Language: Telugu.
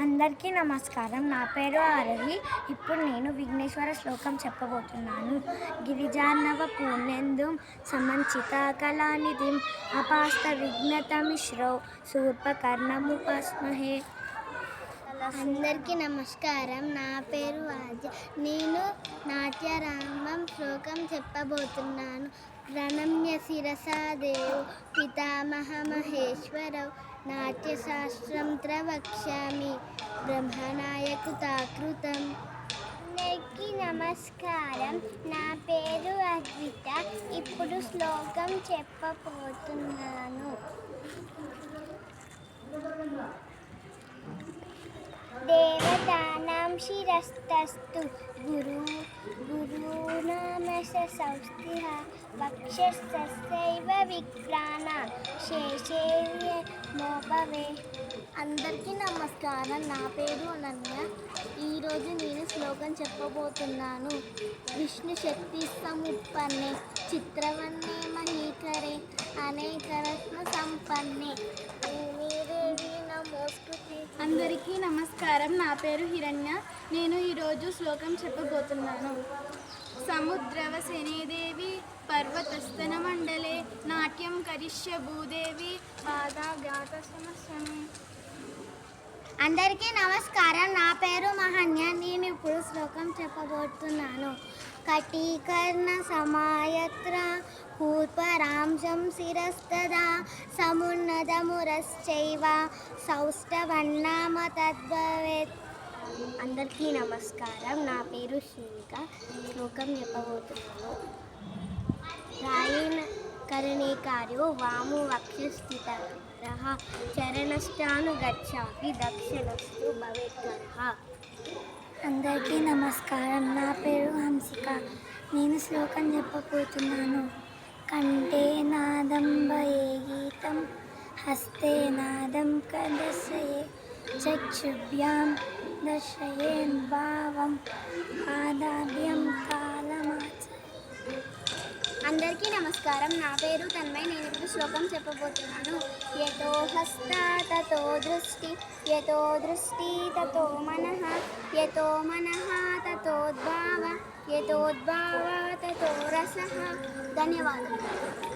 అందరికీ నమస్కారం. నా పేరు ఆరవి. ఇప్పుడు నేను విఘ్నేశ్వర శ్లోకం చెప్పబోతున్నాను. గిరిజార్ణవ పూర్ణేందుం సమంచిత కళానిధిం అపాస్త విఘ్నత మిశ్రౌ శూర్పకర్ణముపస్మహే. అందరికీ నమస్కారం. నా పేరు ఆద్య. నేను నాట్యరామం శ్లోకం చెప్పబోతున్నాను. ప్రణమ్య శిరసా దేవో పితామహ మహేశ్వరౌ నాట్యశాస్త్రం ప్రవక్ష్యామి బ్రహ్మనాయకుతాకృతం. అందరికీ నమస్కారం. నా పేరు అద్విత. ఇప్పుడు శ్లోకం చెప్పబోతున్నాను. దేవతానాం శిరస్తస్తు గురూణామస సంస్థిః వక్షస్థస్యైవ విప్రాణాం శేషేర్య మోపవే. అందరికీ నమస్కారం. నా పేరు అనన్య. ఈరోజు నేను శ్లోకం చెప్పబోతున్నాను. విష్ణు శక్తి సముపన్నే చిత్రవన్నే మహీకరే అనేకరత్న సంపన్నే దేవీ నమోస్తుతే. అందరికీ నమస్కారం. నా పేరు హిరణ్య. నేను ఈరోజు శ్లోకం చెప్పబోతున్నాను. సముద్రవసేనేదేవి పర్వతస్తన మండలే నాట్యం కరిష్య భూదేవి పాదాఘాత సమస్యమే. అందరికీ నమస్కారం. నా పేరు మహన్య. నేను ఇప్పుడు శ్లోకం చెప్పబోతున్నాను. కటీకర్ణ సమాయత్ర కూర్పరాంశం శిరస్తదా సమున్నతమురశ్చైవ సౌష్ఠవన్నామ తద్భవేత్. అందరికీ నమస్కారం. నా పేరు శ్రీనిక. శ్లోకం చెప్పబోతున్నాను. రాయేణ కరణీకార్యో వాము వక్షస్థితః చరణష్టాను గచ్చాపి దక్షిణస్తు భవేత్కరః. అందరికీ నమస్కారం. నా పేరు హంసిక. నేను శ్లోకం చెప్పబోతున్నాను. కంఠే నాదం భయే గీతం హస్తే నాదం కదర్శయే చక్షుభ్యాం దర్శయేన్ భావం పాదాభ్యం తాళమాచ. అందరికీ నమస్కారం. నా పేరు తన్మయ్. నేను ఇప్పుడు శ్లోకం చెప్పబోతున్నాను. యతో హస్త తతో దృష్టి యతో దృష్టి తతో మనః యతో మనః తతోద్భావ యతోద్భావ తతో రసః. ధన్యవాదాలు.